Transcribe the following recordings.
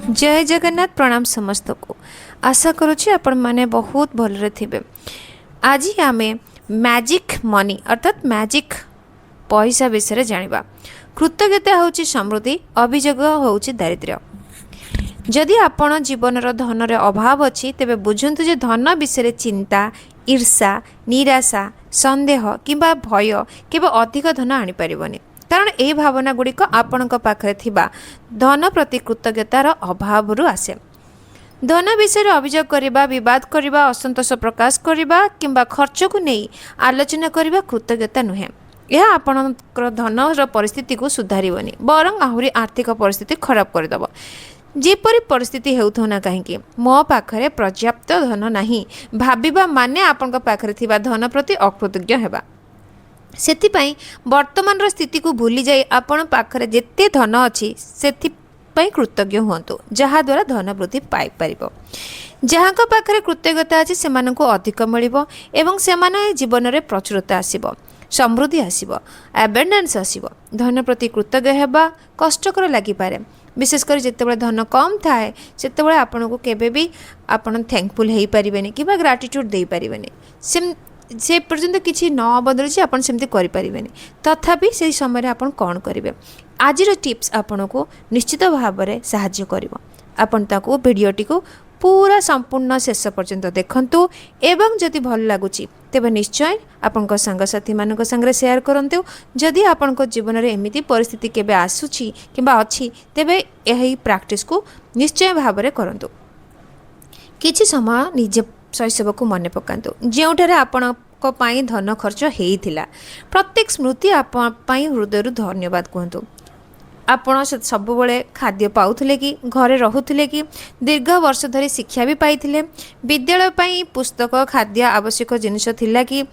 जय जगन्नाथ प्रणाम समस्त को आशा करुच्ची आपण मैंने बहुत भलरे थे। आज आम मैजिक मनी अर्थात मैजिक पैसा विषय जानिबा। कृतज्ञता हूँ समृद्धि, अभियोग हूँ दारिद्र्य। जदि आपण जीवनर धनर अभाव अच्छी तेबे बुझंतु जे धन विषय चिंता, ईर्षा, निराशा, संदेह किंबा भय केवल अधिक धन आनीपारनि, कारण यह भावना गुड़िक आपण पाखे थिबा धन प्रति कृतज्ञतार अभाव आसे। धन विषय अभियोग करने, विवाद करने, असंतोष प्रकाश करने किंबा खर्च को नहीं आलोचना करने कृतज्ञता नुहे। यह आपणकर धनर परिस्थिति को सुधारनी बरं आहरी आर्थिक परिस्थिति खराब करदेव। जेपरी परिस्थिति होना कहीं मो पाखरे पर्याप्त धन नहीं भाविबा माने आपण पाखरे थिबा धन प्रति अकृतज्ञ हेबा। सेथिपाई वर्तमान स्थिति को भूली जाई आपण पाखरे जेते धन अच्छी सेथिपाई कृतज्ञ हुंतु, जहा द्वारा धन वृद्धि पाई परिबो। जहाँ पाखरे कृतज्ञता अच्छी सेमानंकु अधिक मिलिबो एवं सेमाने जीवन में प्रचुरता आसिबो, समृद्धि आसिबो, एबेंडेंस आसिबो। धन प्रति कृतज्ञ हेबा कष्टकर लागि पारे, विशेषकर जितेबाला धन कम थाए सेतेबाला आपनको केबे भी आपण थैंकफुल हेई परिबेनी किबा ग्राटिट्यूड देई परिबेनी। से पर्यंत किसी न बदलुची आपण सेमती करि परिबेनी, तथापि से समय आपण कोन करिवे। आजिर टिप्स आपनको निश्चित भाव में सहाय्य करिवो। आपण ताको भिडियोटी को पूरा संपूर्ण शेष पर्यंत देखंतु एवं जदि भल लागुची तेबे निश्चय आपनका संगसाथी मानक संगे शेयर करंतु। जदि आपनका जीवन में एमिति परिस्थिति केबे आसुची किंबा अछि तेबे एही प्रैक्टिस को निश्चय भाव में करंतु। किछि समय निजे शैशव को मन पकातु जोठारे आपण धन खर्च होता। प्रत्येक स्मृति आपण हृदय धन्यवाद कहतु। आपण सब खाद्य पाउथिले कि घरे रहुथिले कि दीर्घ वर्ष धरी शिक्षा भी पाइथिले, विद्यालय पई पुस्तक खाद्य आवश्यक जिनिस थिला कि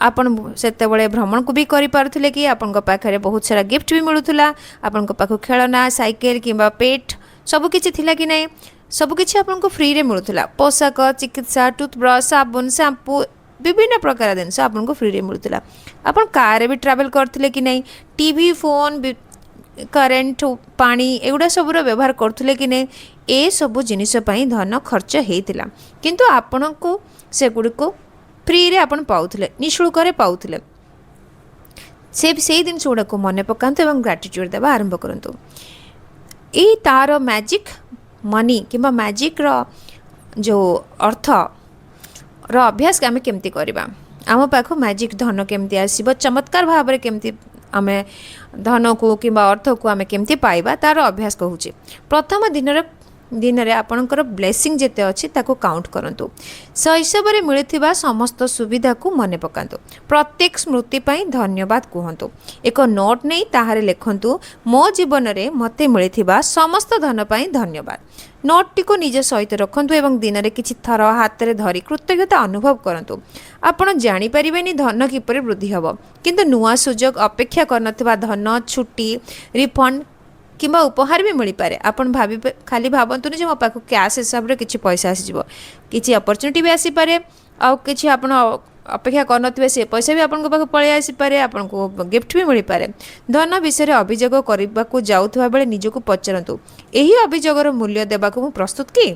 आपण सेतेबेले भ्रमण को भी करि पारुथिले कि आपण पाखरे बहुत सारा गिफ्ट भी मिलुथुला, आपण पाखु खेलना साइकेल किंबा पेट सब किछि थिला कि नै सबकि आपको फ्री रे मिलूला। पोशाक, चिकित्सा, टूथब्रश, साबुन, शैम्पू विभिन्न प्रकार जिनस आपको फ्री रे मिलूला। आप कार भी ट्रैवल करते कि नहीं, टीवी, फोन, करेन्ट, पानी एगुड़ा सब व्यवहार करते कि नहीं, ए सब जिनसपाई धन खर्च होता किंतु आपण को सेगुड़ी फ्री रे आपण पाउथिले, निःशुल्क पाउथिले। से दिन गुड़ा को मन पकातु और ग्राटिट्यूड देवा आरंभ करंतु। ये तार मैजिक मनी किंबा मैजिक रो जो अर्थ रो अभ्यास आम केमती करवा, आम पाख मैजिक धन केमती आसीबो, चमत्कार भाव में केमती आम धन को किंबा अर्थ को आम केमती पाइबा तार अभ्यास कहूँ। प्रथम दिन रे आपणकर ब्लेसिंग जेते अच्छी ताको काउंट करंतु। शैशव रे मिलुथिबा समस्त सुविधा को मन पकातु। प्रत्येक स्मृति पई धन्यवाद कहतु। एक नोट नहीं ताहारे लिखंतु, मो जीवन रे मते मिलुथिबा समस्त धन पई धन्यवाद। नोटटी को निज सहित रखंतु एवं दिन रे किछि थर हाथ रे धरी कृतज्ञता अनुभव करंतु। आपण जानि परिबेनी धन किपरि वृद्धि हबो, किंतु नुआ सुजोग अपेक्षा करनथिबा धन, छुट्टी, रिफंड किंबा उपहार भी मिल पारे। आपण भाभी खाली भावतुनि जे मो पाखु कैश हिसाब रे किछि पैसा आसीजिवो, किछि अपॉर्चुनिटी भी आसी पारे, आ किछि आपण अपेक्षा करनथिबे से पैसा भी आपण पाखु पळे आसी पारे, आपण को गिफ्ट भी मिल पारे। धन विषय अभियोग करबा को जाउथबा बेले निजको पचरंतु, एही अभियोगर मूल्य देबा को प्रस्तुत कि,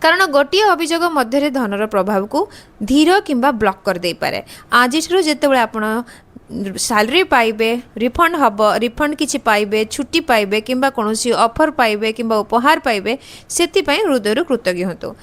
कारण गोटे अभियोग मध्य धनर प्रभाव को धीर किंबा ब्लॉक कर दे पारे। आज जितेबाला आपण सैलरी पाइबे, रिफंड हम, रिफंड किछि पाइबे, छुट्टी पाइबे किंबा कौनसी ऑफर पाइबे किंबा उपहार पाइबे, सेतिपई हृदय कृतज्ञ हतु।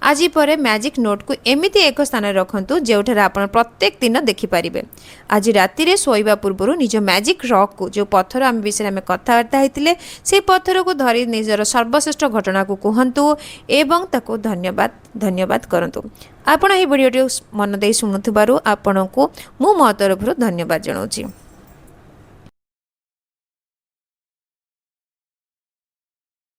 आज पर मैजिक नोट को एमिति एक स्थान रखंतु जोठारे आपण प्रत्येक दिन देखि पारिबे। आज राति रे सोइबा पूर्व निज मैजिक रॉक को, जो पत्थर आम विषय में कथबार्ता होते से पत्थर को धरी निजर सर्वश्रेष्ठ घटना को कहतु एवं ताको धन्यवाद करंतु। आपण एही वीडियोटी मन दे शुणुथिबारु आपणको मु मो तरफरु धन्यवाद जणाउछि।